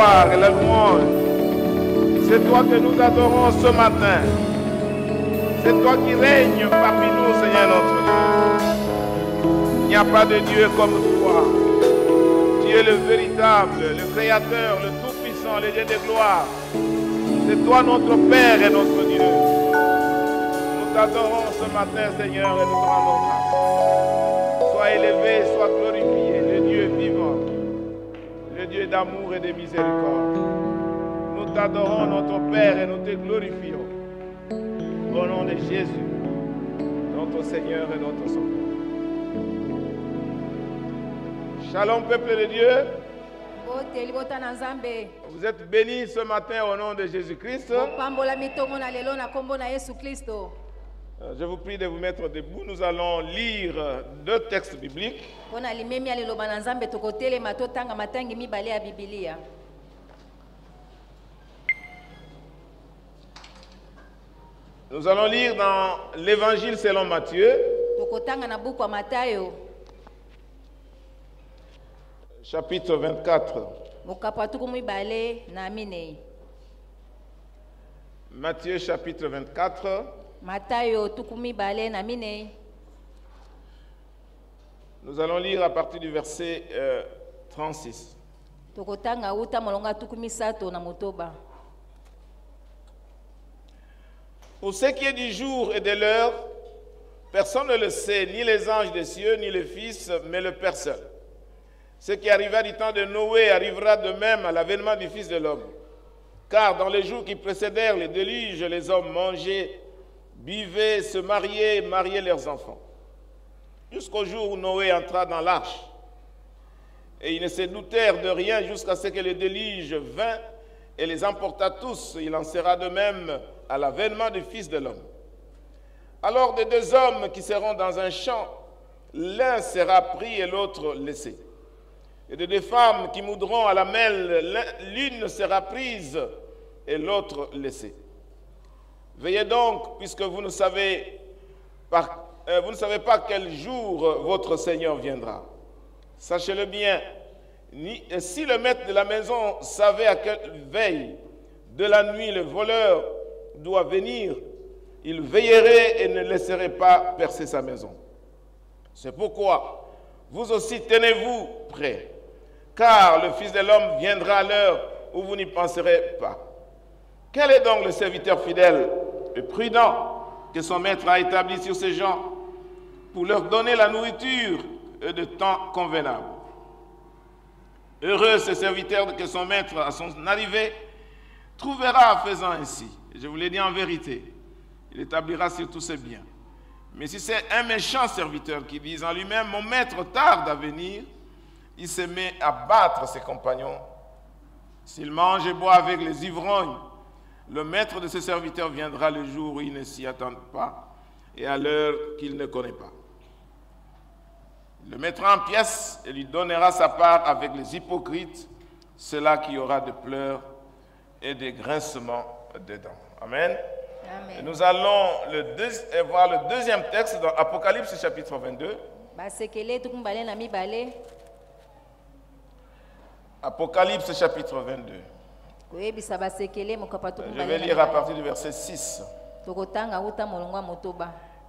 gloire et la louange. C'est toi que nous adorons ce matin. C'est toi qui règnes parmi nous, Seigneur notre Dieu. Il n'y a pas de Dieu comme toi. Tu es le véritable, le Créateur, le Tout-Puissant, le Dieu de gloire. C'est toi notre Père et notre Dieu. Nous t'adorons ce matin, Seigneur, et nous te rendons grâce. Sois élevé, sois glorifié, le Dieu vivant, le Dieu d'amour et de miséricorde. Nous t'adorons, notre Père, et nous te glorifions. Au nom de Jésus, notre Seigneur et notre Sauveur. Shalom, peuple de Dieu. Vous êtes bénis ce matin au nom de Jésus-Christ. Je vous prie de vous mettre debout. Nous allons lire deux textes bibliques. Nous allons lire dans l'Évangile selon Matthieu, chapitre 24. Matthieu chapitre 24. Nous allons lire à partir du verset 36. Pour ce qui est du jour et de l'heure, personne ne le sait, ni les anges des cieux, ni le Fils, mais le Père seul. Ce qui arriva du temps de Noé arrivera de même à l'avènement du Fils de l'homme. Car dans les jours qui précédèrent les déluges, les hommes mangeaient, buvaient, se mariaient et mariaient leurs enfants. Jusqu'au jour où Noé entra dans l'arche. Et ils ne se doutèrent de rien jusqu'à ce que le déluge vint et les emporta tous. Il en sera de même à l'avènement du Fils de l'homme. Alors de deux hommes qui seront dans un champ, l'un sera pris et l'autre laissé. Et de deux femmes qui moudront à la mêle, l'une sera prise et l'autre laissée. Veillez donc, puisque vous ne savez pas quel jour votre Seigneur viendra. Sachez-le bien, si le maître de la maison savait à quelle veille de la nuit le voleur doit venir, il veillerait et ne laisserait pas percer sa maison. C'est pourquoi vous aussi tenez-vous prêts, car le Fils de l'homme viendra à l'heure où vous n'y penserez pas. Quel est donc le serviteur fidèle et prudent que son maître a établi sur ces gens pour leur donner la nourriture de temps convenable? Heureux ce serviteur que son maître, à son arrivée, trouvera en faisant ainsi. Je vous l'ai dit en vérité, il établira sur tous ses biens. Mais si c'est un méchant serviteur qui dit en lui-même, mon maître tarde à venir, il se met à battre ses compagnons. S'il mange et boit avec les ivrognes, le maître de ce serviteur viendra le jour où il ne s'y attend pas et à l'heure qu'il ne connaît pas. Il le mettra en pièces et lui donnera sa part avec les hypocrites, ceux-là qui aura de pleurs et des grincements de dents. Amen. Amen. Nous allons voir le deuxième texte dans Apocalypse chapitre 22. Apocalypse chapitre 22. Je vais lire à partir du verset 6.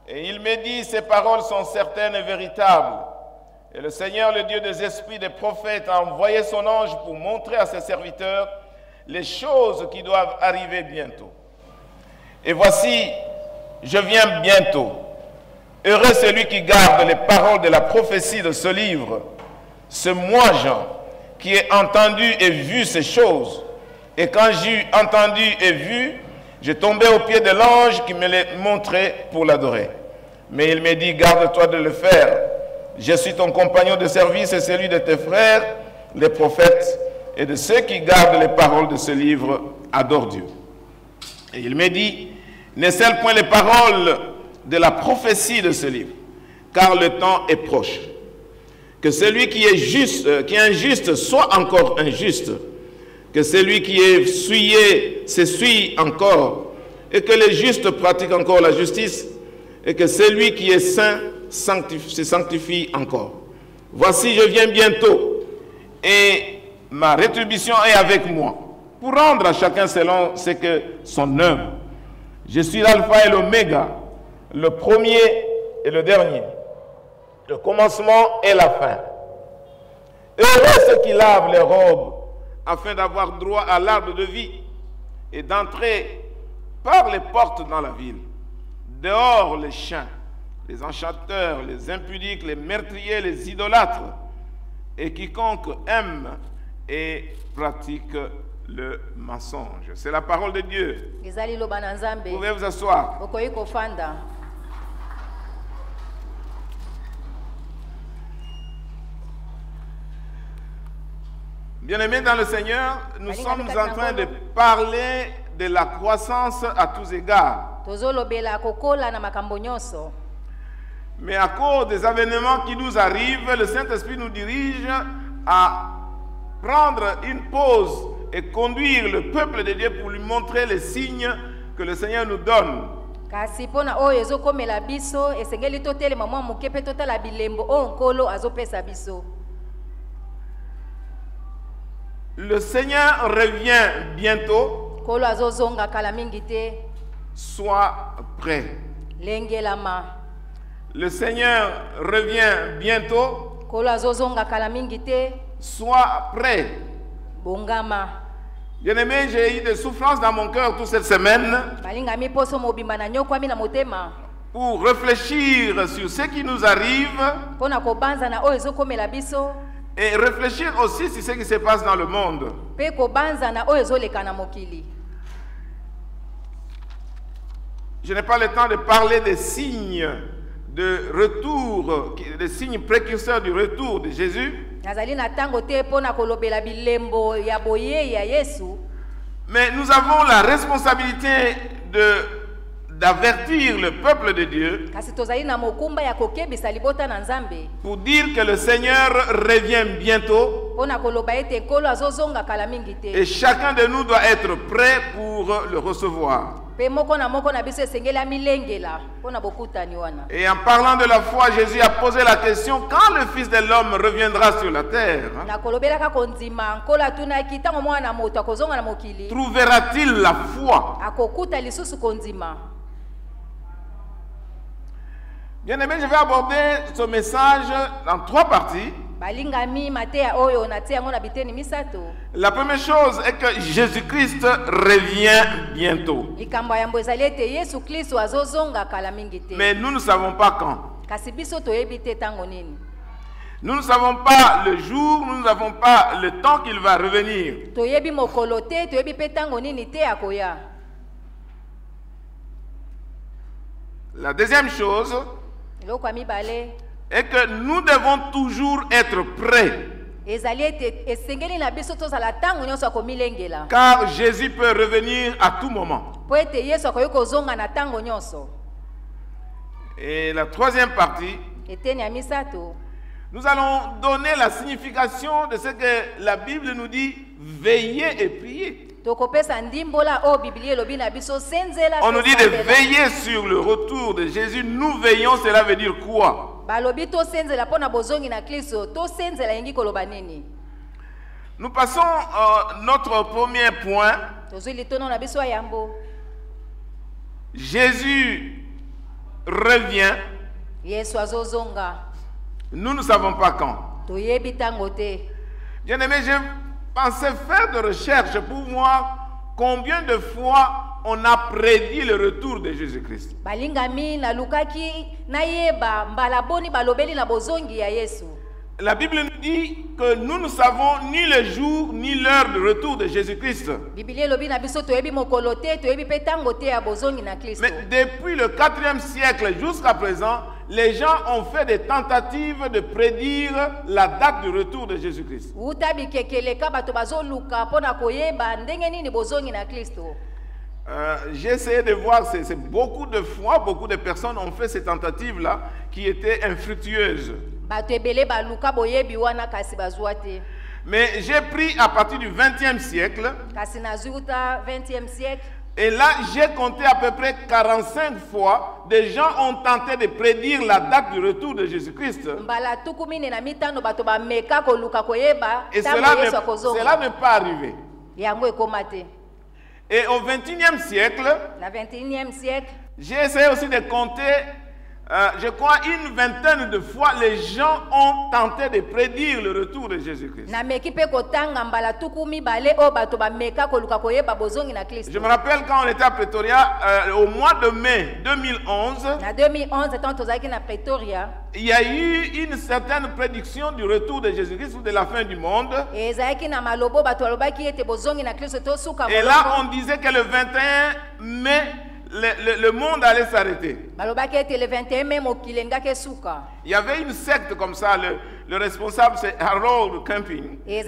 Et il me dit, ces paroles sont certaines et véritables. Et le Seigneur, le Dieu des esprits des prophètes, a envoyé son ange pour montrer à ses serviteurs les choses qui doivent arriver bientôt. Et voici, je viens bientôt. Heureux celui qui garde les paroles de la prophétie de ce livre. C'est moi, Jean, qui ai entendu et vu ces choses. Et quand j'ai entendu et vu, j'ai tombé aux pieds de l'ange qui me les montrait pour l'adorer. Mais il me dit, garde-toi de le faire. Je suis ton compagnon de service et celui de tes frères, les prophètes, et de ceux qui gardent les paroles de ce livre, adore Dieu. Et il me dit, ne scelle point les paroles de la prophétie de ce livre, car le temps est proche. Que celui qui est juste, qui est injuste, soit encore injuste. Que celui qui est souillé s'essuie encore, et que les justes pratiquent encore la justice, et que celui qui est saint se sanctifie encore. Voici, je viens bientôt, et ma rétribution est avec moi, pour rendre à chacun selon ce que son œuvre. Je suis l'alpha et l'oméga, le premier et le dernier, le commencement et la fin. Heureux ceux qui lavent les robes, afin d'avoir droit à l'arbre de vie et d'entrer par les portes dans la ville. Dehors les chiens, les enchanteurs, les impudiques, les meurtriers, les idolâtres, et quiconque aime et pratique le mensonge. C'est la parole de Dieu. Vous pouvez vous asseoir. Bien-aimés dans le Seigneur, nous sommes en train de parler de la croissance à tous égards. Mais à cause des événements qui nous arrivent, le Saint-Esprit nous dirige à prendre une pause et conduire le peuple de Dieu pour lui montrer les signes que le Seigneur nous donne. Le Seigneur revient bientôt. Sois prêt. Le Seigneur revient bientôt. Sois prêt. Bien-aimé, j'ai eu des souffrances dans mon cœur toute cette semaine pour réfléchir sur ce qui nous arrive et réfléchir aussi sur ce qui se passe dans le monde. Je n'ai pas le temps de parler des signes de retour, des signes précurseurs du retour de Jésus. Mais nous avons la responsabilité d'avertir le peuple de Dieu pour dire que le Seigneur revient bientôt et chacun de nous doit être prêt pour le recevoir. Et en parlant de la foi, Jésus a posé la question: quand le Fils de l'homme reviendra sur la terre, trouvera-t-il la foi? Bien-aimé, je vais aborder ce message dans 3 parties. La première chose est que Jésus-Christ revient bientôt. Mais nous ne savons pas quand. Nous ne savons pas le jour, nous ne savons pas le temps qu'il va revenir. La deuxième chose est que nous devons toujours être prêts. Car Jésus peut revenir à tout moment. Et la troisième partie, nous allons donner la signification de ce que la Bible nous dit: veillez et priez. On nous dit de veiller sur le retour de Jésus. Nous veillons, cela veut dire quoi? Nous passons notre premier point. Jésus revient. Nous ne savons pas quand. Bien-aimé, je pensais faire de recherche pour voir combien de fois on a prédit le retour de Jésus-Christ. La Bible nous dit que nous ne savons ni le jour ni l'heure de retour de Jésus-Christ. Mais depuis le 4e siècle jusqu'à présent, les gens ont fait des tentatives de prédire la date du retour de Jésus-Christ. J'ai essayé de voir, c'est beaucoup de fois, beaucoup de personnes ont fait ces tentatives-là qui étaient infructueuses. Mais j'ai pris à partir du 20e siècle Et là, j'ai compté à peu près 45 fois, des gens ont tenté de prédire la date du retour de Jésus-Christ. Et cela n'est pas arrivé. Et au XXIe siècle, j'ai essayé aussi de compter, je crois, une vingtaine de fois, les gens ont tenté de prédire le retour de Jésus-Christ. Je me rappelle quand on était à Pretoria, au mois de mai 2011, il y a eu une certaine prédiction du retour de Jésus-Christ ou de la fin du monde. Et là, on disait que le 21 mai, le monde allait s'arrêter. Il y avait une secte comme ça, le responsable c'est Harold Camping. Et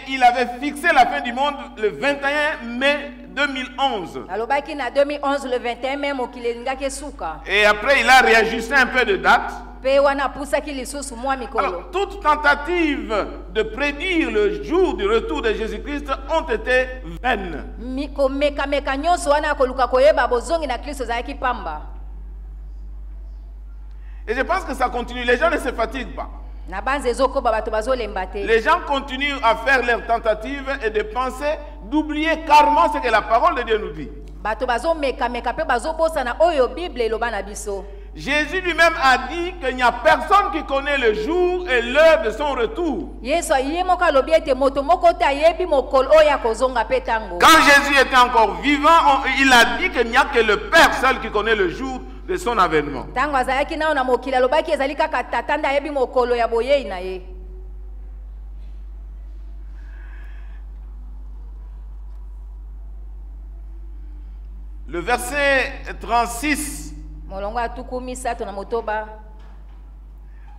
il avait fixé la fin du monde le 21 mai 2011. Et après il a réajusté un peu de date. Alors, toute tentative de prédire le jour du retour de Jésus-Christ ont été vaines. Et je pense que ça continue. Les gens ne se fatiguent pas. Les gens continuent à faire leurs tentatives et de penser, d'oublier carrément ce que la parole de Dieu nous dit. Jésus lui-même a dit qu'il n'y a personne qui connaît le jour et l'heure de son retour. Quand Jésus était encore vivant, il a dit qu'il n'y a que le Père seul qui connaît le jour de son avènement. Le verset 36.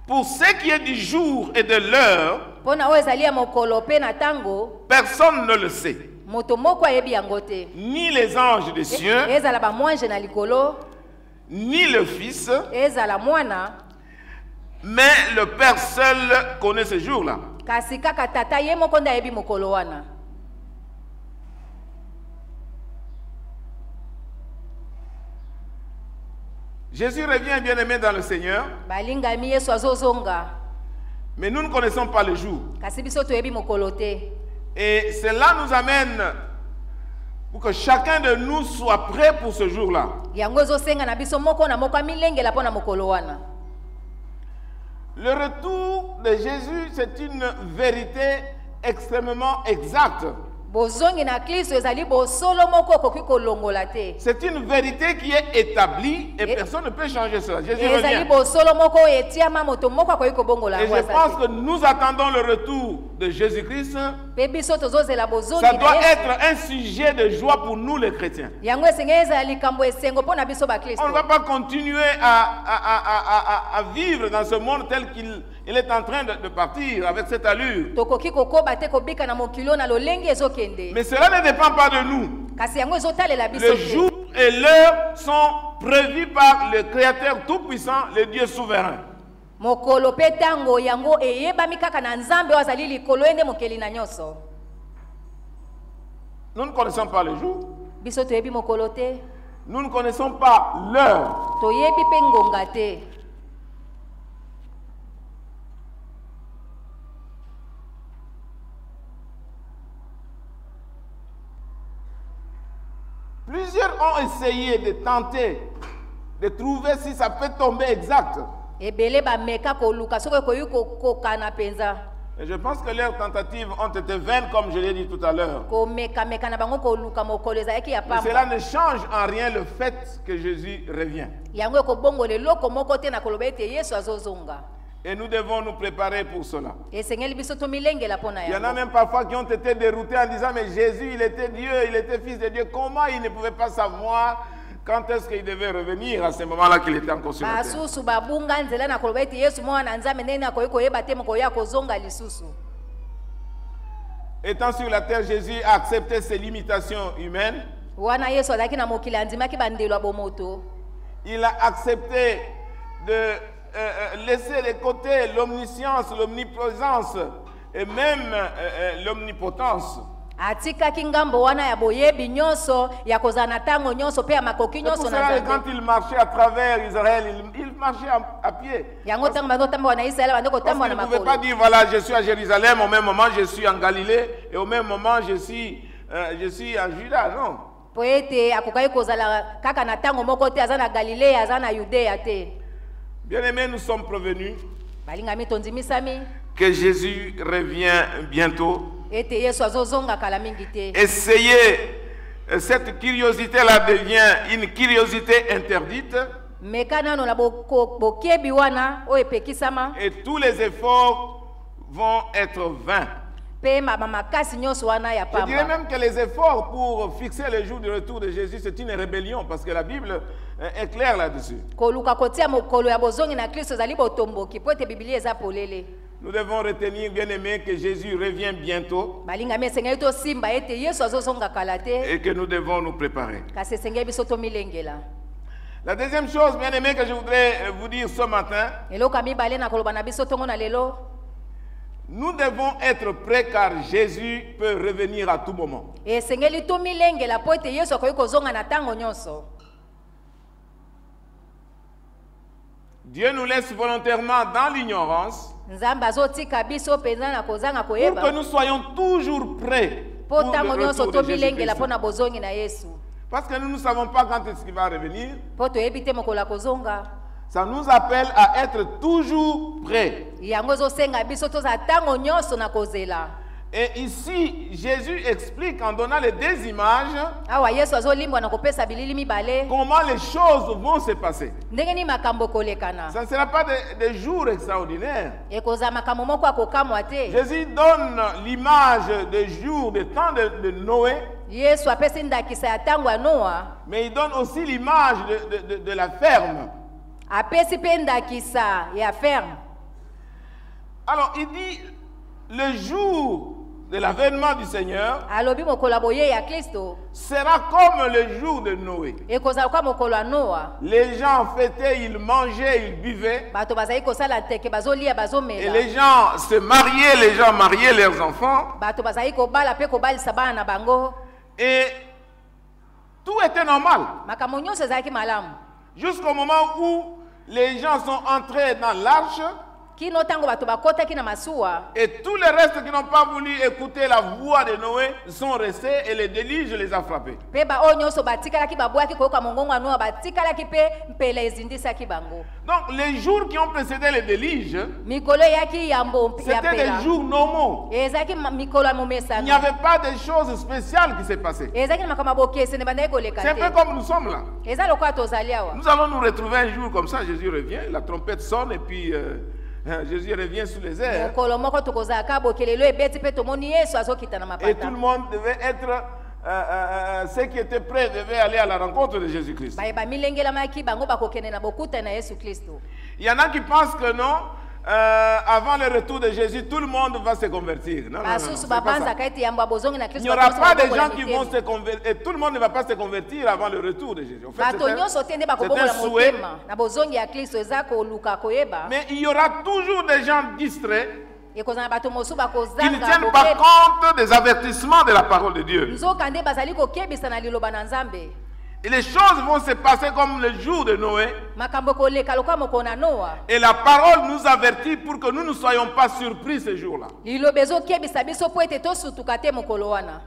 Pour ce qui est du jour et de l'heure, personne ne le sait. Ni les anges des cieux, ni le Fils, mais le Père seul connaît ce jour-là. Jésus revient, bien-aimé dans le Seigneur. Mais nous ne connaissons pas le jour. Et cela nous amène pour que chacun de nous soit prêt pour ce jour-là. Le retour de Jésus, c'est une vérité extrêmement exacte. C'est une vérité qui est établie et personne ne peut changer cela. Jésus revient. Et je pense que nous attendons le retour de Jésus-Christ. Ça doit être un sujet de joie pour nous les chrétiens. On ne va pas continuer à vivre dans ce monde tel qu'il est en train de partir avec cette allure. Mais cela ne dépend pas de nous. Le jour et l'heure sont prévus par le Créateur Tout-Puissant, le Dieu souverain. Nous ne connaissons pas le jour. Nous ne connaissons pas l'heure. Plusieurs ont essayé de tenter de trouver si ça peut tomber exact. Et je pense que leurs tentatives ont été vaines, comme je l'ai dit tout à l'heure. Mais cela ne change en rien le fait que Jésus revient. Et nous devons nous préparer pour cela. Il y en a même parfois qui ont été déroutés en disant, mais Jésus, il était Dieu, il était Fils de Dieu. Comment il ne pouvait pas savoir quand est-ce qu'il devait revenir à ce moment-là qu'il était encore sur la terre? Étant sur la terre, Jésus a accepté ses limitations humaines. Il a accepté de laisser de côté l'omniscience, l'omniprésence et même l'omnipotence. atikaki ngambo wana ya boyebi nyonso ya kozana tango nyonso pe ya makoki nyonso na Nzambe. Quand il marchait à travers Israël, il marchait à pied. Yango tango bazo tamba na Israël bando kotamba na Il ne makolo. pouvait pas dire voilà, je suis à Jérusalem, au même moment je suis en Galilée et au même moment je suis en Juda, non. Poete akokai kozala kaka na tango moko te azana Galilée azana Yudea te. Bien-aimés, nous sommes prévenus Balinga mitondimisami que Jésus revient bientôt. ete Yesu azozonga kala mingi te. Essayez, cette curiosité-là devient une curiosité interdite. Mekana no na bokebi wana o epekisama Et tous les efforts vont être vains. pe makasi nyonso wana ya Je dirais pamba. même que les efforts pour fixer le jour du retour de Jésus, c'est une rébellion parce que la Bible est claire là-dessus. Koluka kotia mokolo ya bozongi na Kristo zali botomboki po ete Biblia eza polele. Nous devons retenir, bien aimé, que Jésus revient bientôt Balinga mesenga to simba ete Yesu azozonga kala te et que nous devons nous préparer. kasi senga biso to milengela. La deuxième chose, bien aimé, que je voudrais vous dire ce matin, Eloka mibale na koloba na biso tongo na lelo. nous devons être prêts car Jésus peut revenir à tout moment. Esengeli to milengela po ete Yesu akoki kozonga na tango nyonso. Dieu nous laisse volontairement dans l'ignorance Nzamba azotika biso penza na kozanga pour koyeba que nous soyons toujours prêts po pour tango le nyonso retour to de milengela Jésus-Christ. po na bozongi na Yesu. Parce que nous ne savons pas quand est-ce qu'il va revenir. Po toyebi te mokolo ya kozonga. Ça nous appelle à être toujours prêts. Yango ezosenga biso tozala tango nyonso na kozela. Et ici, Jésus explique en donnant les deux images Awa Yesu azolimbwa na kopesa bilili mibale. comment les choses vont se passer. Ndenge ni makambo kolekana. Ça ne sera pas des jours extraordinaires. Ekozala makambo moko akokamwa te. Jésus donne l'image des jours, des temps de Noé, Yesu apesi ndakisa ya tango ya Noa. mais il donne aussi l'image de la ferme. Apesi pe ndakisa ya ferme. Alors, il dit, le jour de l'avènement du Seigneur Alobi mokolo boye ya Kristo. sera comme le jour de Noé. Ekozala kwa mokolo ya Noa. Les gens fêtaient, ils mangeaient, ils buvaient. Bato bazali kosala teke bazolia Et bazomela. les gens se mariaient, les gens mariaient leurs enfants. Bato bazali kobala pe kobalisa bana na bango. Et tout était normal. Makambo nyonso ezalaki malamu. Jusqu'au moment où les gens sont entrés dans l'arche. Kino tango bato bakotaki na masuwa. Et tous les restes qui n'ont pas voulu écouter la voix de Noé sont restés et le déluge les a frappés. Pe ba o nyonso batikalaki babwaki koyoka mongongo ya Noa batikalaki pe mpela ezindisaki bango. Donc les jours qui ont précédé le déluge, Mikolo yaki yambo ya c'était pela. des jours normaux. Ezaki mikolo ya Il momesano. n'y avait pas de choses spéciales qui s'est passées. Ezaki na makambo bokese ne bandaki koleka C'est un peu te. comme nous sommes là. Eza lokola tozali awa. Nous allons nous retrouver un jour comme ça, Jésus revient, la trompette sonne et puis Jésus revient sous les airs. Mokolo moko tokozalaka bokelelo ebeti pe tomoni Yesu azokita na Et tout mapata. le monde devait être, ceux qui étaient prêts devaient aller à la rencontre de Jésus-Christ. Bayeba milengelamaki bango bakokende na bokuta na Yesu Kristo. Il y en a qui pensent que non, avant le retour de Jésus, tout le monde va se convertir. Non, non, non, Basusu c'est pas ça. babanza kaiti yambo bozongi na Il Kristo. n'y aura pas de gens qui vont se convertir. Et tout le monde ne va pas se convertir avant le retour de Jésus. En fait, Bato nyonso te nde c'est bakobomola un souhait. motema na bozongi ya Kristo eza koluka koyeba. Mais il y aura toujours des gens distraits Ekozala bato mosusu qui ne bakozanga tiennent pas compte des avertissements de la parole de Dieu. nzoka nde bazali kokebisa na liloba na Nzambe. Et les choses vont se passer comme le jour de Noé. Makambo koleka lokola mokolo na Noa. Et la parole nous avertit pour que nous ne soyons pas surpris ce jour-là. Liloba ezokebisa biso po ete tosutuka te mokolo wana.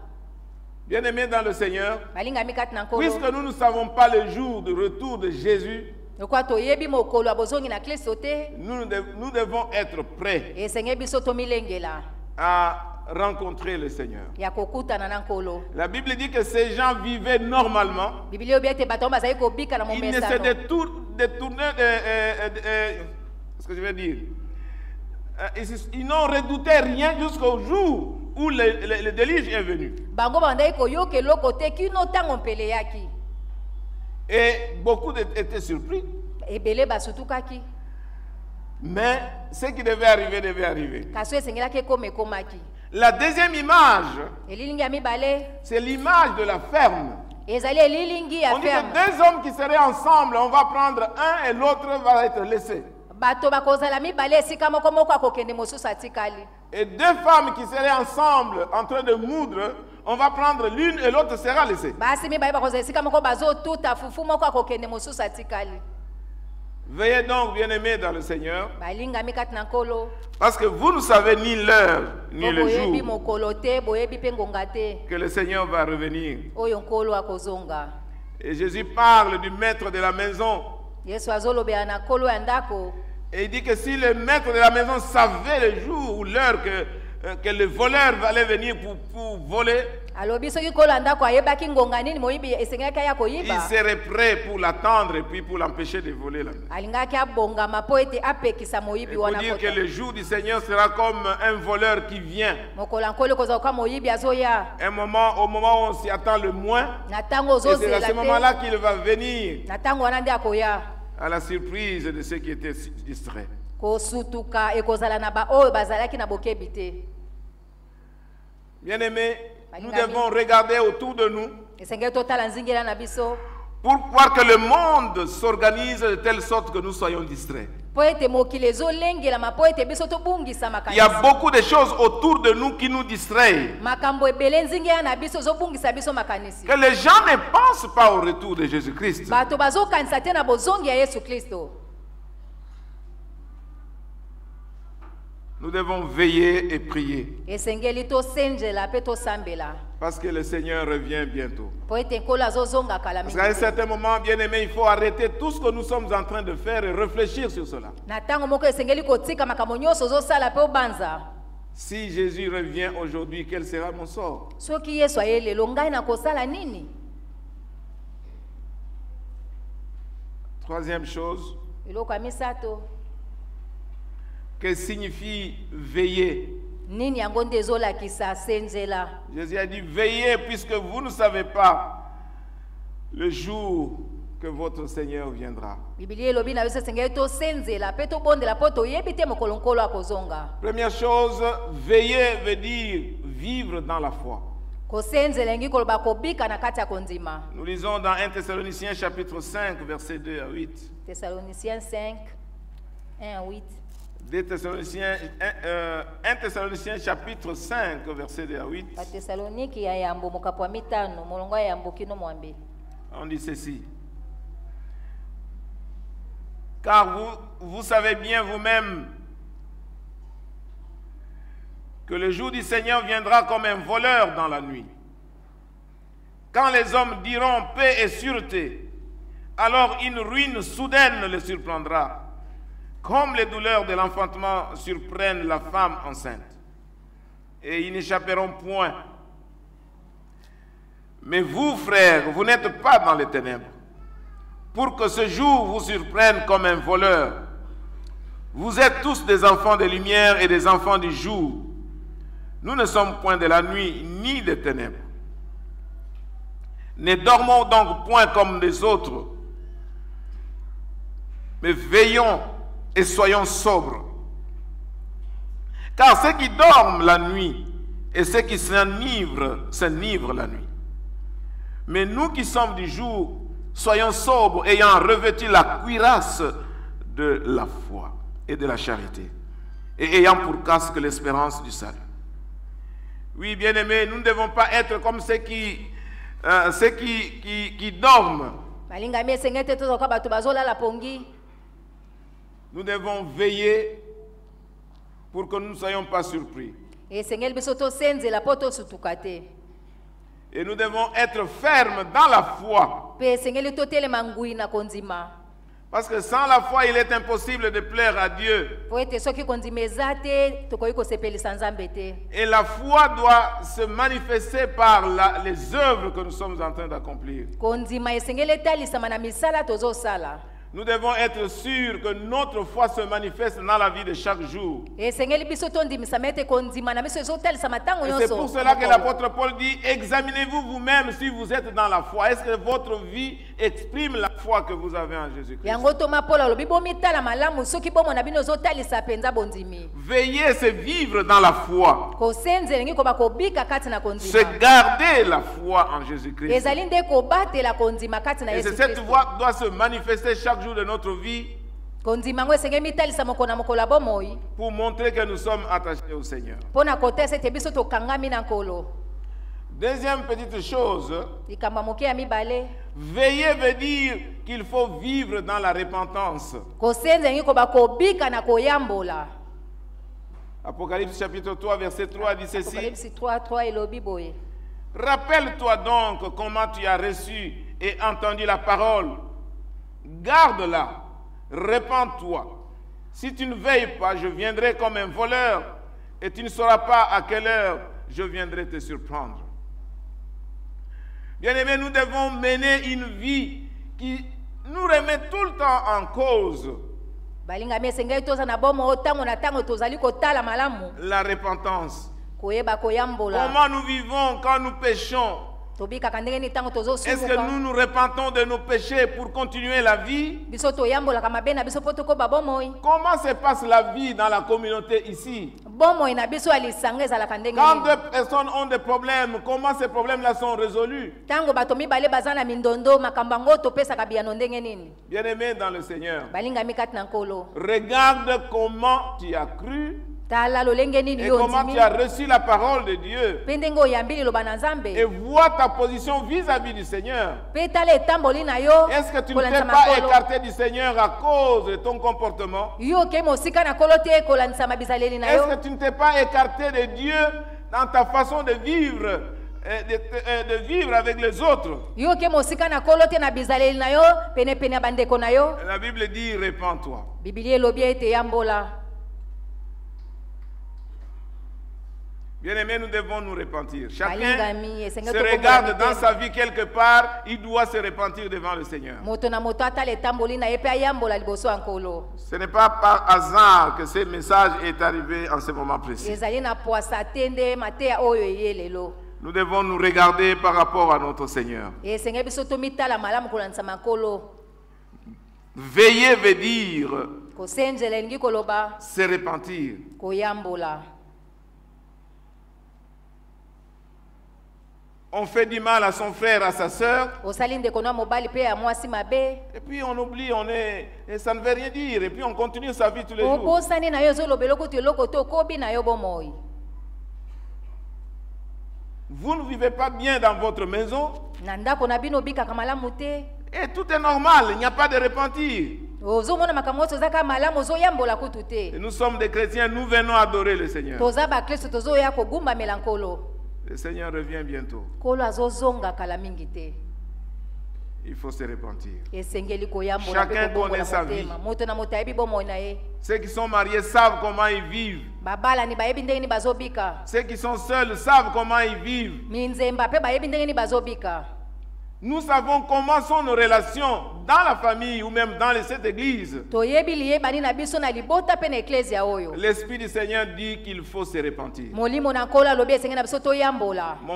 Bien-aimés dans le Seigneur, Balingami kati na nkolo. puisque nous ne savons pas le jour de retour de Jésus, Lokola toyebi mokolo ya bozongi na Kristo te. nous devons être prêts Esenge biso tomilengela à rencontrer le Seigneur. ya kokutana na nkolo. La Bible dit que ces gens vivaient normalement. Biblia obi ete bato bazali kobika na Ils ne se momesano. détournaient ce que je veux dire. Ils n'ont redouté rien jusqu'au jour où le déluge est venu. Bango bandaki koyoka eloko te kino ntango mpele yaki. Et beaucoup étaient surpris. Ebele basutukaki. Mais ce qui devait arriver. Kaso esengelaki ekoma ekomaki. La deuxième image, Elilingi ya mibale c'est l'image de la ferme. ezali elilingi ya On dit que ferme. deux hommes qui seraient ensemble, on va prendre un et l'autre va être laissé. Bato bakozala mibale esika moko akokende mosusu atikali. Et deux femmes qui seraient ensemble en train de moudre, on va prendre l'une et l'autre sera laissée. basi mibale bakozala esika moko bazotuta fufu moko akokende mosusu atikali. Veillez donc, bien-aimés dans le Seigneur, balingami kati na nkolo parce que vous ne savez ni l'heure ni le boyebi jour mokolo te boyebi mpe ngonga te que le Seigneur va revenir. oyo nkolo akozonga. Et Jésus parle du maître de la maison. Yesu azolobela na nkolo ya ndako. Et il dit que si le maître de la maison savait le jour ou l'heure que le voleur allait venir pour voler, alobi soki nkolo ya ndako ayebaki ngonga nini moyibi esengaki aya il koyiba serait prêt pour l'attendre et puis pour l'empêcher de voler la maison. alingaki abongama mpo ete apekisa Et moyibi pour wana dire que kota. le jour du Seigneur sera comme un voleur qui vient. mokolo ya nkolo ekozala kwa moyibi azoya Au moment où on s'y attend le moins, na ntango et c'est à ozozela ce te moment-là qu'il va venir na ntango wana nde akoya à la surprise de ceux qui étaient distraits. kosutuka ekozala na baoyo bazalaki na bokebi te. Bien-aimés, nous devons regarder autour de nous esengeli totala nzingela na biso pour voir que le monde s'organise de telle sorte que nous soyons distraits. mpo ete mokili ezolengelama mpo ete biso tobungisa Il y a makanisi. beaucoup de choses autour de nous qui nous distraient. makambo ebele nzingela na biso ezobungisa biso makanisi. Que les gens ne pensent pas au retour de Jésus-Christ. bato bazokanisa te na bozongi ya yesu kristo. Nous devons veiller et prier esengeli tosenjela mpe tosambela parce que le Seigneur revient bientôt. mpo ete nkolo azozonga kala Parce qu'à un mingi. certain moment, bien aimé, il faut arrêter tout ce que nous sommes en train de faire et réfléchir sur cela. na ntango moko esengeli kotika makambo nyonso ozosala mpe obanza. Si Jésus revient aujourd'hui, quel sera mon sort? soki yesu aye lelo ngai nakosala nini? Troisième chose, eloko ya misato que signifie veiller? nini yango nde ezolakisa senjela. Jésus a dit, veillez puisque vous ne savez pas le jour que votre Seigneur viendra. bibilia elobi na biso esengeli tosenzela mpe tobondela mpo toyebi te mokolo nkolo akozonga. Première chose, veiller veut dire vivre dans la foi. kosenzela engi koloba kobika na kati ya kondima. Nous lisons dans 1 Thessaloniciens chapitre 5, versets 2 à 8. Thessaloniciens 5, 1 à 8. 1 Thessaloniciens chapitre 5, versets 2 à 8. batesaloniki ya yambo mokapo ya mitano molongo ya yambo kino mwambe. On dit ceci. Car vous savez bien vous-même que le jour du Seigneur viendra comme un voleur dans la nuit. Quand les hommes diront paix et sûreté, alors une ruine soudaine les surprendra, comme les douleurs de l'enfantement surprennent la femme enceinte. Et ils n'échapperont point. Mais vous, frères, vous n'êtes pas dans les ténèbres, pour que ce jour vous surprenne comme un voleur. Vous êtes tous des enfants de lumière et des enfants du jour. Nous ne sommes point de la nuit ni des ténèbres. Ne dormons donc point comme les autres, mais veillons et soyons sobres. Car ceux qui dorment la nuit et ceux qui s'enivrent la nuit. Mais nous qui sommes du jour, soyons sobres, ayant revêtu la cuirasse de la foi et de la charité, et ayant pour casque l'espérance du salut. Oui, bien-aimés, nous ne devons pas être comme ceux qui dorment. balingami esengeli te tozoka bato bazolala pongi. Nous devons veiller pour que nous ne soyons pas surpris. esengeli biso tosenzela mpo tosutuka te. Et nous devons être fermes dans la foi. mpe esengeli totelema ngwi na kondima. Parce que sans la foi, il est impossible de plaire à Dieu. po ete soki kondima eza te tokoki kosepelisa nzambe te. Et la foi doit se manifester par les œuvres que nous sommes en train d'accomplir. kondima esengeli etalisama na misala tozosala. Nous devons être sûrs que notre foi se manifeste dans la vie de chaque jour. esengeli biso tondimisama ete kondima na biso ezotalisama ntango Et nyonso. c'est pour cela que l'apôtre Paul dit, examinez-vous vous-même si vous êtes dans la foi. Est-ce que votre vie exprime la foi que vous avez en Jésus-Christ? yango toma polo alobi bomitala malamu soki bomona bino ezotalisa mpenza bondimi. Veiller, c'est vivre dans la foi. kosenzela engi koba kobika kati na kondima. C'est garder la foi en Jésus-Christ. ezali nde kobatela kondima kati na Et yesu cette kristo. foi doit se manifester chaque jour de notre vie kondima yango esengeli mitalisa mokolo na mokolo ya bomoi pour montrer que nous sommes attachés au Seigneur. mpo na kotesa ete biso tokangami na nkolo. Deuxième petite chose, likambo moke ya mibale veiller veut dire qu'il faut vivre dans la repentance. kosenza ngi koba kobika na koyambola. Apocalypse chapitre 3 verset 3 dit ceci. Apocalypse 3 elobi boye. Rappelle-toi donc comment tu as reçu et entendu la parole. Garde-la, répands-toi. Si tu ne veilles pas, je viendrai comme un voleur et tu ne sauras pas à quelle heure je viendrai te surprendre. Bien-aimés, nous devons mener une vie qui nous remet tout le temps en cause. La repentance. Comment nous vivons quand nous péchons? Est-ce que nous nous repentons de nos péchés pour continuer la vie? Comment se passe la vie dans la communauté ici? Quand deux personnes ont des problèmes, comment ces problèmes-là sont résolus? Bien-aimé dans le Seigneur, regarde comment tu as cru et comment tu as reçu la parole de Dieu et vois ta position vis-à-vis du Seigneur. Est-ce que tu ne t'es pas écarté du Seigneur à cause de ton comportement? Est-ce que tu ne t'es pas écarté de Dieu dans ta façon de vivre, de vivre avec les autres? La Bible dit répands-toi. Bien-aimés, nous devons nous repentir. Chacun se regarde dans sa vie quelque part, il doit se repentir devant le Seigneur. Ce n'est pas par hasard que ce message est arrivé en ce moment précis. Nous devons nous regarder par rapport à notre Seigneur. Veiller veut dire se repentir. On fait du mal à son frère, à sa sœur. Et puis on oublie, et ça ne veut rien dire. Et puis on continue sa vie tous les jours. Vous ne vivez pas bien dans votre maison. Et tout est normal, il n'y a pas de repentir. Et nous sommes des chrétiens, nous venons adorer le Seigneur. Le Seigneur revient bientôt. Il faut se repentir. Chacun connaît sa vie. Ceux qui sont mariés savent comment ils vivent. Ceux qui sont seuls savent comment ils vivent. Nous savons comment sont nos relations dans la famille ou même dans cette église. L'Esprit du Seigneur dit qu'il faut se repentir. Mon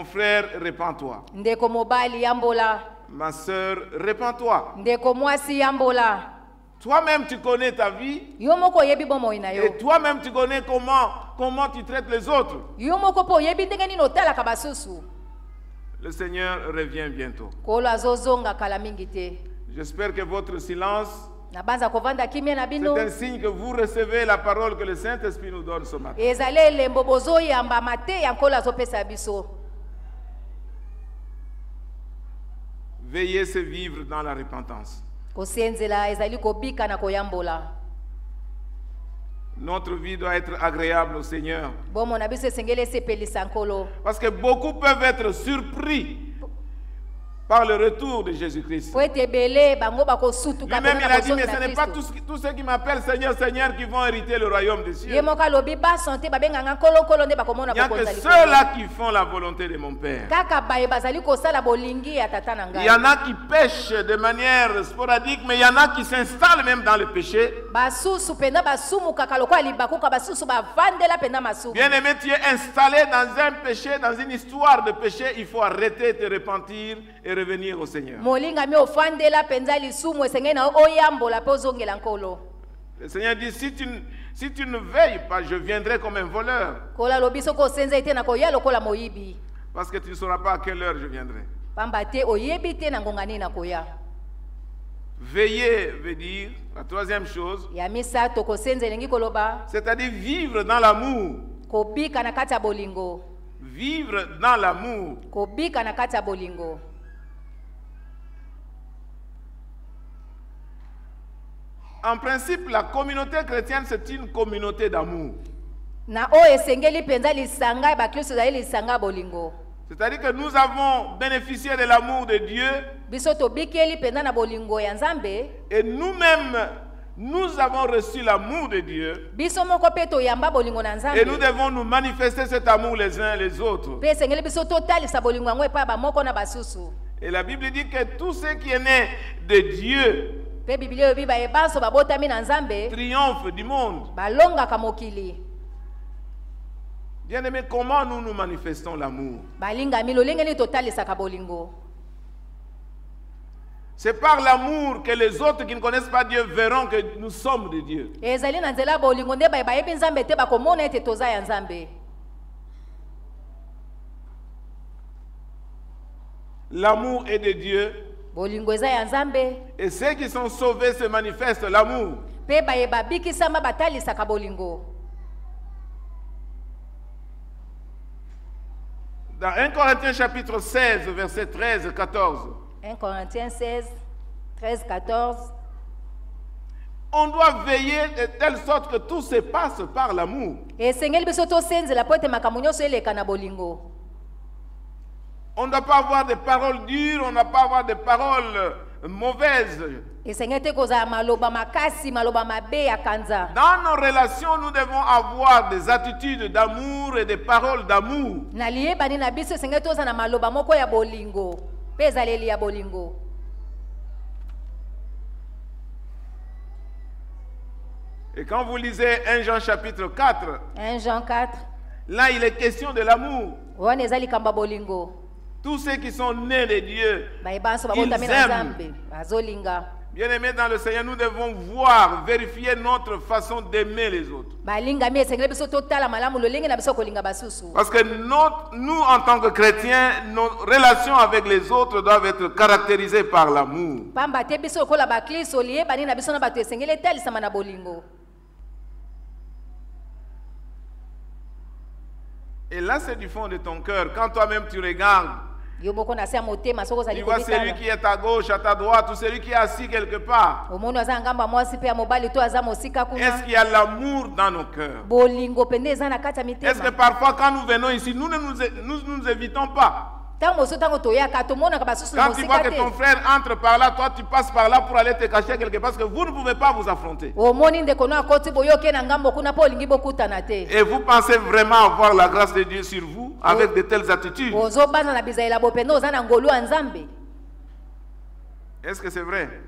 frère, repens-toi. Ma soeur, repens-toi. Toi-même, tu connais ta vie. Et toi-même, tu connais comment tu traites les autres. Le Seigneur revient bientôt. J'espère que votre silence c'est un signe que vous recevez la parole que le Saint-Esprit nous donne ce matin. Veillez à vivre dans la repentance. Notre vie doit être agréable au Seigneur. Parce que beaucoup peuvent être surpris par le retour de Jésus-Christ. Lui-même, il a dit, mais ce n'est pas tous ceux qui m'appellent Seigneur, Seigneur qui vont hériter le royaume des cieux. Il n'y a que ceux-là qui font la volonté de mon Père. Il y en a qui pêchent de manière sporadique, mais il y en a qui s'installent même dans le péché. Bien-aimé, tu es installé dans un péché, dans une histoire de péché, il faut arrêter de te repentir et revenir au Seigneur. Le Seigneur dit, si tu ne veilles pas, je viendrai comme un voleur. Parce que tu ne sauras pas à quelle heure je viendrai. Veiller veut dire, la troisième chose, c'est-à-dire vivre dans l'amour. vivre dans l'amour. Kobika na kati ya bolingo. En principe, la communauté chrétienne, c'est une communauté d'amour. Na o esengeli penza lisanga ba Kristo za lisanga bolingo. C'est-à-dire que nous avons bénéficié de l'amour de Dieu. Biso to bikeli penza na bolingo ya Nzambe. Et nous-mêmes, nous avons reçu l'amour de Dieu. Biso moko pe to yamba bolingo na Nzambe. Et nous devons nous manifester cet amour les uns les autres. Pe esengeli biso to talisa bolingo ngwe pa ba moko na basusu. Et la Bible dit que tout ce qui est né de Dieu triomphe du monde. Bien-aimés, comment nous nous manifestons l'amour? C'est par l'amour que les autres qui ne connaissent pas Dieu verront que nous sommes de Dieu. L'amour est de Dieu. Et ceux qui sont sauvés se manifestent l'amour. Dans 1 Corinthiens chapitre 16, verset 13, 14. 1 Corinthiens 16, 13, 14. On doit veiller de telle sorte que tout se passe par l'amour. On ne doit pas avoir des paroles dures, on ne doit pas avoir des paroles mauvaises. Dans nos relations, nous devons avoir des attitudes d'amour et des paroles d'amour. Et quand vous lisez 1 Jean chapitre 4, 1 Jean 4, là il est question de l'amour. Tous ceux qui sont nés de Dieu, ils aiment. Bien-aimés dans le Seigneur, nous devons voir, vérifier notre façon d'aimer les autres. Parce que nous, en tant que chrétiens, nos relations avec les autres doivent être caractérisées par l'amour. Et là, c'est du fond de ton cœur. Quand toi-même tu regardes, tu vois celui qui est à gauche, à ta droite, ou celui qui est assis quelque part. Est-ce qu'il y a l'amour dans nos cœurs? Est-ce que parfois quand nous venons ici, nous ne nous évitons pas? Quand tu vois que ton frère entre par là, toi tu passes par là pour aller te cacher quelque part parce que vous ne pouvez pas vous affronter. Et vous pensez vraiment avoir la grâce de Dieu sur vous avec de telles attitudes? Est-ce que c'est vrai?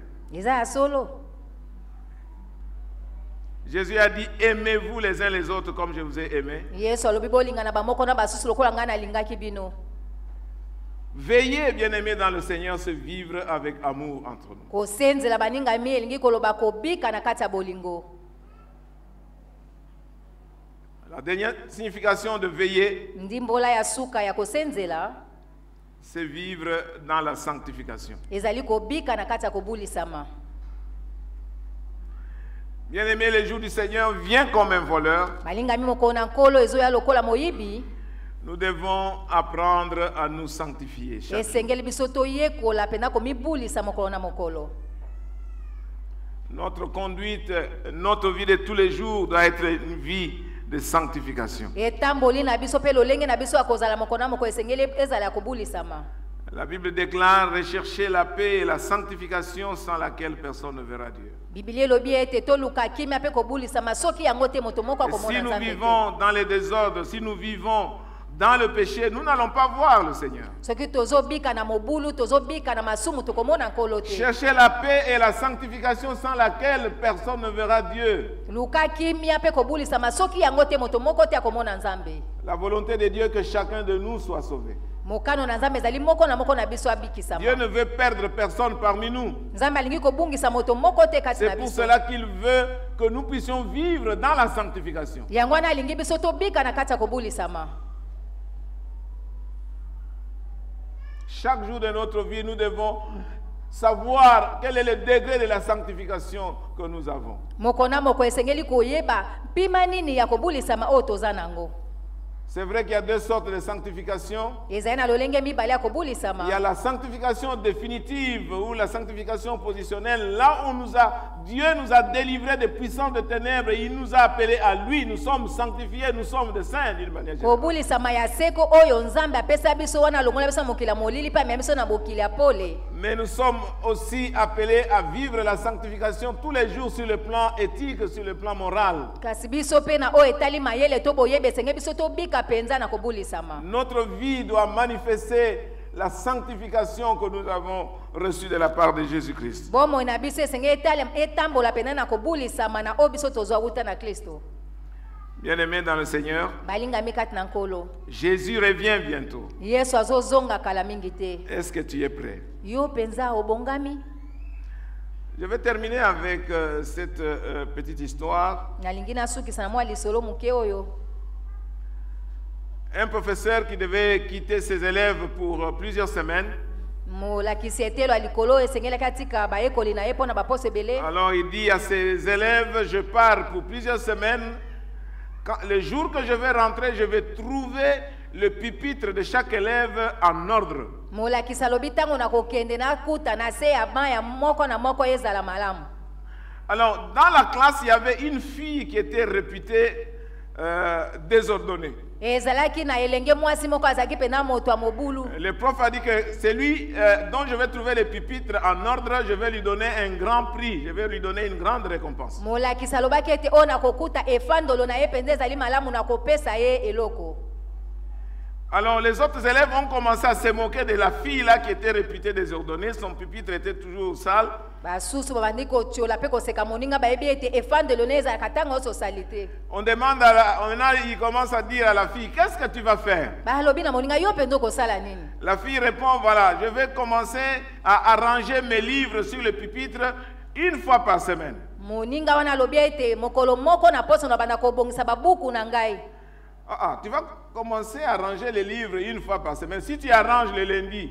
Jésus a dit, aimez-vous les uns les autres comme je vous ai aimé. Veillez, bien-aimés dans le Seigneur, se vivre avec amour entre nous. La dernière signification de veiller, c'est vivre dans la sanctification. Bien-aimés, le jour du Seigneur vient comme un voleur. Nous devons apprendre à nous sanctifier. Notre conduite, notre vie de tous les jours doit être une vie de sanctification. La Bible déclare rechercher la paix et la sanctification sans laquelle personne ne verra Dieu. Et si nous vivons dans les désordres, si nous vivons dans le péché, nous n'allons pas voir le Seigneur. Cherchez la paix et la sanctification sans laquelle personne ne verra Dieu. La volonté de Dieu est que chacun de nous soit sauvé. Dieu ne veut perdre personne parmi nous. C'est pour cela qu'il veut que nous puissions vivre dans la sanctification. Chaque jour de notre vie, nous devons savoir quel est le degré de la sanctification que nous avons. C'est vrai qu'il y a deux sortes de sanctification. ezali na lolenge mibale ya Il y a kobulisama. la sanctification définitive ou la sanctification positionnelle. Là où Dieu nous a délivrés des puissances de ténèbres, il nous a appelés à lui. Nous sommes sanctifiés, nous sommes des saints d'une manière générale. kobulisama ya seko oyo nzambe apesa biso wana longola biso mokili ya molili mpe amema biso na bokili ya pole. Mais nous sommes aussi appelés à vivre la sanctification tous les jours sur le plan éthique, sur le plan moral. kasi biso mpe na oyo etali mayele to boyeba esenge biso tobika mpenza na kobulisama. Notre vie doit manifester la sanctification que nous avons reçue de la part de Jésus-Christ. bomoi na biso esenge etambola mpenza na kobulisama na oyo biso tozwa wuta na kristo. Bien-aimés dans le Seigneur, balingami kati na nkolo, Jésus revient bientôt. yesu azozonga kala mingi te. Est-ce que tu es prêt? yo mpenza obongami? Je vais terminer avec cette petite histoire. nalingi nasukisa na mwa lisolo moke oyo. Un professeur qui devait quitter ses élèves pour plusieurs semaines. molakisi etelo ya likolo esengelaki atika bayekoli na ye mpo na baposo ebele. Alors il dit à ses élèves, je pars pour plusieurs semaines. Le jour que je vais rentrer, je vais trouver le pupitre de chaque élève en ordre. molakisi alobi ntango nakokende nakuta na se ya ban ya moko na moko ezala malamu. Alors dans la classe, il y avait une fille qui était réputée désordonnée. ezalaki na elenge mwasi moko azalaki mpena moto ya mobulu. Le prof a dit que celui dont je vais trouver le pupitre en ordre, je vais lui donner un grand prix, je vais lui donner une grande récompense. molakisi alobaki ete oyo nakokuta efandolo na ye mpenza ezali malamu na kopesa ye eloko. Alors les autres élèves ont commencé à se moquer de la fille là qui était réputée désordonnée. Son pupitre était toujours sale. basusu babandi kotiola mpe koseka moninga bayebi ete efandolo na ezalaka ntango nyonso osali te. On demande il commence à dire à la fille, qu'est-ce que tu vas faire? balobi na moninga yo mpenza okosala nini? La fille répond, voilà, je vais commencer à arranger mes livres sur le pupitre une fois par semaine. moninga wana alobi ete mokolo moko na poso na banda kobongisa babuku na ngai. Tu vas commencer à ranger les livres une fois par semaine. Si tu arranges le lundi,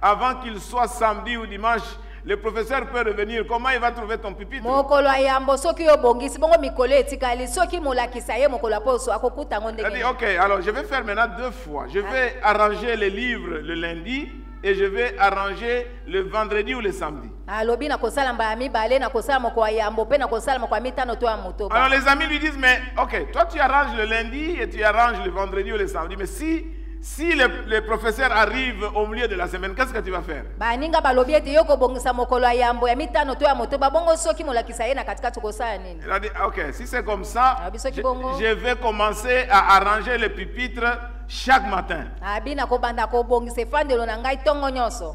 avant qu'il soit samedi ou dimanche, le professeur peut revenir. Comment il va trouver ton pupitre? mokolo ya yambo soki obongisi bongo mikolo etikali soki molakisa ye mokolo ya poso akokuta ngo Elle dit, ndenge. ok, alors je vais faire maintenant deux fois. Je vais arranger les livres le lundi et je vais arranger le vendredi ou le samedi. alobi na kosala mbala mibale na kosala moko ya yambo mpe na kosala moko ya mitano to ya motoba. Alors les amis lui disent, mais ok, toi tu arranges le lundi et tu arranges le vendredi ou le samedi. Mais si le professeur arrive au milieu de la semaine, qu'est-ce que tu vas faire? baninga balobi ete yo kobongisa mokolo ya yambo ya mitano to ya motoba bongo soki molakisa ye na katikati kosala nini? Il a dit, ok, si c'est comme ça, Ah, biso kibongo. je vais commencer à arranger le pupitre chaque matin. abi na kobanda kobongisa efandelo na ngai ntongo nyonso.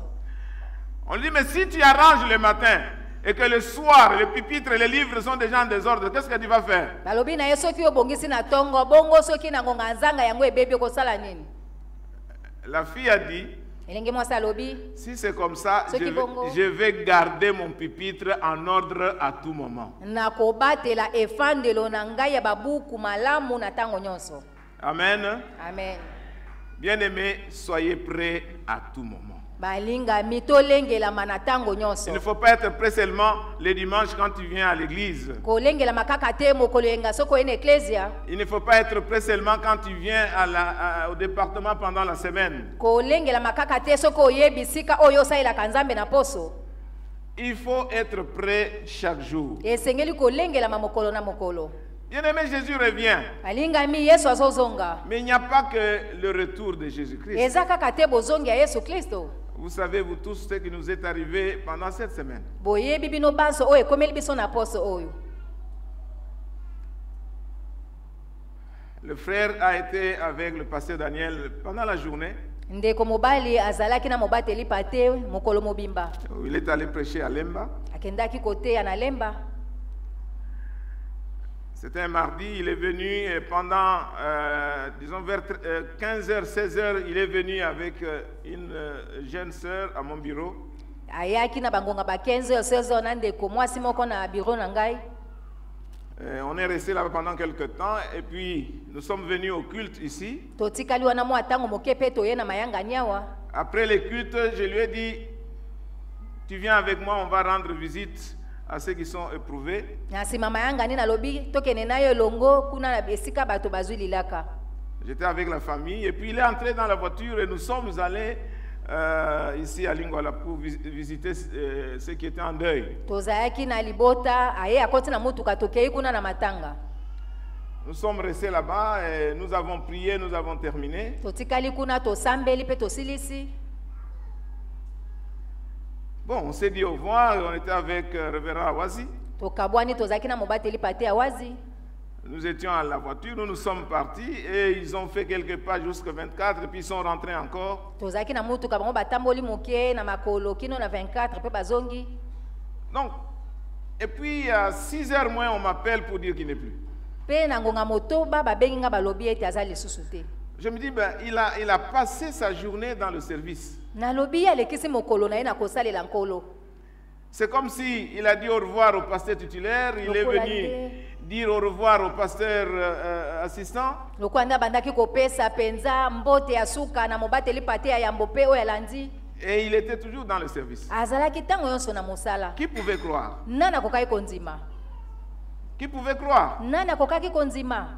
On lui dit, mais si tu arranges le matin et que le soir, le pupitre et les livres sont déjà en désordre, qu'est-ce que tu vas faire? balobi na ye soki obongisi na ntongo bongo soki na ngonga nzanga yango ebebi okosala nini? La fille a dit, elenge mwasi alobi si c'est comme ça, Soki bongo. je vais garder mon pupitre en ordre à tout moment. na kobatela efandelo na ngai ya babuku malamu na ntango nyonso. Amen. Amen. Bien-aimés, soyez prêts à tout moment. balingami tolengelama na ntango Il nyonso. ne faut pas être prêt seulement le dimanche quand tu viens à l'église. kolengelama kaka te mokolo yenga soki oye na eklesia. Il ne faut pas être prêt seulement quand tu viens au département pendant la semaine. kolengelama kaka te soki oyebi sika oyo osalelaka nzambe na poso. Il faut être prêt chaque jour. esengeli kolengelama mokolo na mokolo. Bien-aimé, Jésus revient. balingami yesu azozonga. Mais il n'y a pas que le retour de Jésus-Christ. eza kaka te bozongi ya yesu kristo. Vous savez, vous tous, ce qui nous est arrivé pendant cette semaine. boyebi bino banso oyo ekomeli biso na poso oyo. Le frère a été avec le pasteur Daniel pendant la journée. ndeko mobali azalaki na mobateli pate mokolo mobimba. Il est allé prêcher à Lemba. akendaki koteya na lemba. C'était un mardi, il est venu et pendant, disons vers 15h, 16h, il est venu avec une jeune sœur à mon bureau. ayaki na bangonga ba 15h na ndeko mwasi moko na bureau na ngai. On est resté là pendant quelques temps et puis nous sommes venus au culte ici. totikali wana mwa ntango moke mpe toye na mayanga nyawa. Après le culte, je lui ai dit, tu viens avec moi, on va rendre visite à ceux qui sont éprouvés. na nsima mayanga nini alobi tokende na yo elongo kuna na esika bato bazwi lilaka. J'étais avec la famille et puis il est entré dans la voiture et nous sommes allés ici à Lingwala pour visiter ceux qui étaient en deuil. Tozayaki na libota, aye akoti na mutuka tokei kuna na matanga. Nous sommes restés là-bas et nous avons prié, nous avons terminé. Totikali kuna tosambeli pe tosilisi. Bon, on s'est dit au revoir, on était avec Révérend Awazi. Tokabwani tozaki na mobateli pate Awazi. Nous étions à la voiture, nous sommes partis et ils ont fait quelques pas jusqu'à 24 et puis ils sont rentrés encore. Tozaki na mutuka bango batamboli moke na makolo kino na 24 pe bazongi. Donc, et puis à 6h moins, on m'appelle pour dire qu'il n'est plus. Pe na ngonga motoba babengi nga balobi ete azali lisusu te. Je me dis, ben, il a passé sa journée dans le service. Nalobi alekisi mokolo na ye na kosalela nkolo. C'est comme si il a dit au revoir au pasteur titulaire, il est venu dire au revoir au pasteur assistant. Lokwanda bandaki kopesa penza mbote ya suka na mobateli pate ya yambo pe oyo alandi. Et il était toujours dans le service. Azalaki tango yonso na mosala. Qui pouvait croire? Nana kokai konzima. Qui pouvait croire? Nana kokaki konzima.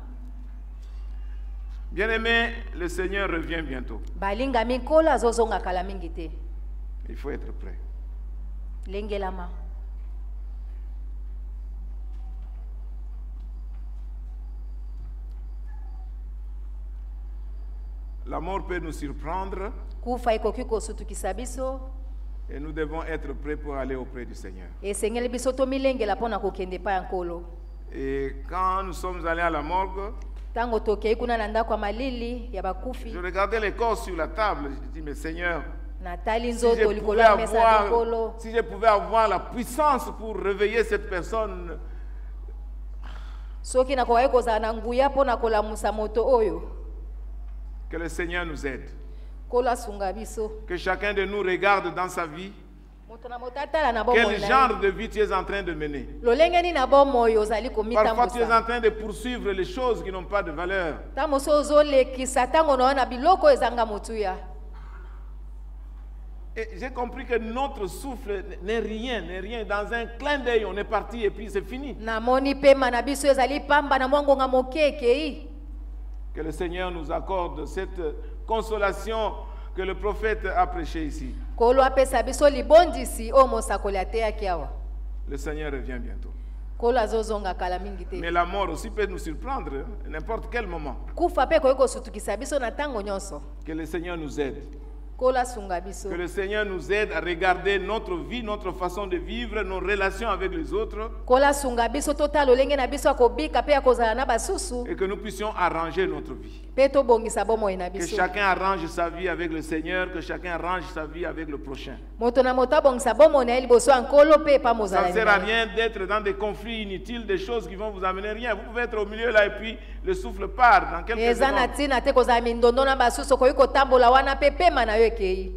Bien-aimé, le Seigneur revient bientôt. Balinga mikolo azozonga kala mingi te. Il faut être prêt. Lengelama. La mort peut nous surprendre Kufa ikoki kosutukisa biso. et nous devons être prêts pour aller auprès du Seigneur. Esengeli biso to milengela pona kokende pa ya nkolo. Et quand nous sommes allés à la morgue, Tango tokei kuna na ndako ya malili ya bakufi. je regardais les corps sur la table. Je dis, mais Seigneur, Natali si nzoto je, likolo ya mesa ya nkolo. si je pouvais avoir la puissance pour réveiller cette personne, Soki na kokai kozala na nguya pona kolamusa moto oyo. que le Seigneur nous aide. Kolo asunga biso. Que chacun de nous regarde dans sa vie Moto na moto atala na bomoi quel na ye. genre de vie tu es en train de mener. Lolenge ni na bomoi ozali Parfois tu es komitambusa. en train de poursuivre les choses qui n'ont pas de valeur. Tango so ozolekisa tango naona biloko ezanga motuya. Et j'ai compris que notre souffle n'est rien. Dans un clin d'œil, on est parti et puis c'est fini. Namoni pema na biso ezali pamba na mwangonga mokeke. Que le Seigneur nous accorde cette consolation que le prophète a prêché ici. Kolo apesa biso libondisi o mosakoli ateyaki awa. Le Seigneur revient bientôt. Kolo azozonga kala mingi te. Mais la mort aussi peut nous surprendre à n'importe quel moment. Kufa pe koki kosutukisa biso na tango nyonso. Que le Seigneur nous aide. Kolo asunga biso. Que le Seigneur nous aide à regarder notre vie, notre façon de vivre, nos relations avec les autres. Kolo asunga biso tota lolenge na biso akobika pe akozala na basusu. Et que nous puissions arranger notre vie. Pe tobongisa bomoi na Que biso. chacun arrange sa vie avec le Seigneur, que chacun arrange sa vie avec le prochain. Moto na moto abongisa bomoi na ye liboso ya nkolo pe pa Ça mozala. ne sert à rien d'être dans des conflits inutiles, des choses qui vont vous amener rien. Vous pouvez être au milieu là et puis le souffle part dans quelques Eza na secondes. tina te kozala mindondo na basusu koki kotambola wana pe pema na yo ekei.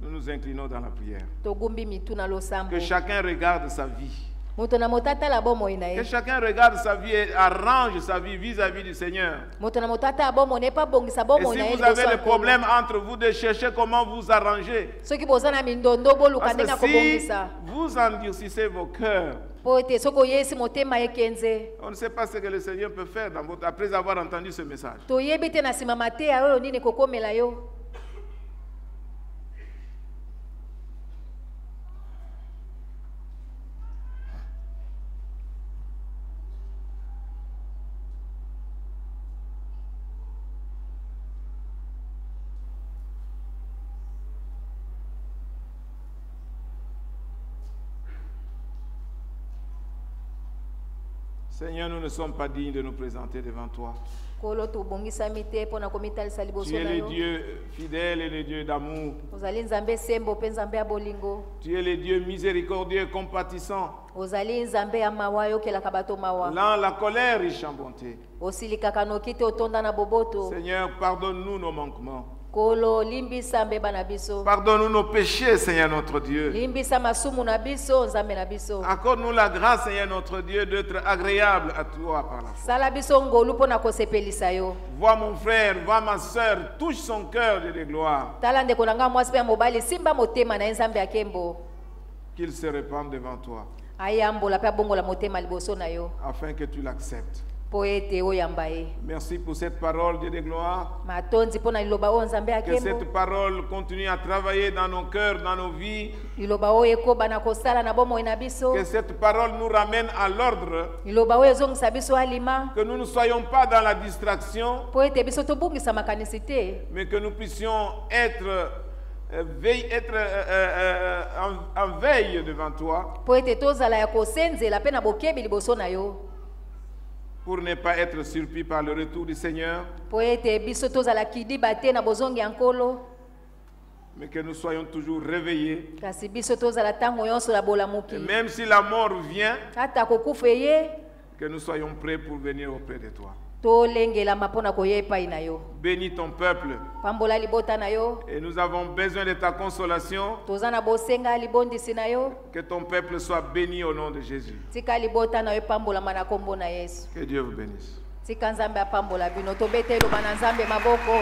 Nous nous inclinons dans la prière. Togumbi mitu na losambo. Que chacun regarde sa vie. Moto na moto atala bomoi na Que ye. chacun regarde sa vie et arrange sa vie vis-à-vis du Seigneur. Moto na moto atala bomoi na ye pa bongisa Et bomoi si na ye vous avez liboso ya des nkolo. problèmes entre vous, de chercher comment vous arranger. Soki boza na mindondo boluka Parce ndenge que si akobongisa. vous endurcissez vos cœurs, Po ete soki oyesi motema ekenze. on ne sait pas ce que le Seigneur peut faire dans votre, après avoir entendu ce message. Toyebi te na nsima mateya oyo nini kokomela yo. Seigneur, nous ne sommes pas dignes de nous présenter devant toi. Kolo tobongisami te mpo na komitalisa liboso Tu es na le yo. Dieu fidèle et le Dieu d'amour. Ozali nzambe sembo mpe nzambe ya bolingo. Tu es le Dieu miséricordieux et compatissant. Ozali nzambe ya mawa ayokelaka bato mawa. Lent la colère, riche en bonté. Osilikaka noki te otonda na boboto. Seigneur, pardonne-nous nos manquements. Kolo limbisa mbeba na biso. Pardonne-nous nos péchés, Seigneur notre Dieu. Limbisa masumu na biso nzambe na biso. Accorde-nous la grâce, Seigneur notre Dieu, d'être agréable à toi par la foi. Sala biso ngolu mpo na kosepelisa yo. Vois mon frère, vois ma soeur, touche son cœur de gloire. Tala ndeko na nga mwasi mpe ya mobali simba motema na ye nzambe ya nkembo. Qu'il se répande devant toi, Ayambola mpe abongola motema liboso na yo. afin que tu l'acceptes. po ete oyamba ye. Merci pour cette parole, Dieu de gloire. Matondi pona liloba oyo Nzambe Que akembo. cette parole continue à travailler dans nos cœurs, dans nos vies. Liloba oyo ekoba na kosala na bomoi na biso. Que cette parole nous ramène à l'ordre. Liloba oyo ezongisa biso alima. Que nous ne soyons pas dans la distraction, Po ete biso tobungisa makanisi te. mais que nous puissions être en veille devant toi, Po ete tozala ya kosenzela pe na bokebi liboso na yo. pour ne pas être surpris par le retour du Seigneur, Po ete biso tozala kidiba te na bozongi ya nkolo. mais que nous soyons toujours réveillés. Kasi biso tozala ntango nyonso na Et bolamuki. même si la mort vient, Ata kokufa ye, que nous soyons prêts pour venir auprès de toi. tolengelama mpo na koya epai na yo. Bénis ton peuple. Pambola libota na yo. Et nous avons besoin de ta consolation. Toza na bosenga libondisi na yo. Que ton peuple soit béni au nom de Jésus. Tika libota na yo pambolama na kombo na Yesu. Que Dieu vous bénisse. Tika Nzambe apambola bino. Tobete eloba na Nzambe maboko.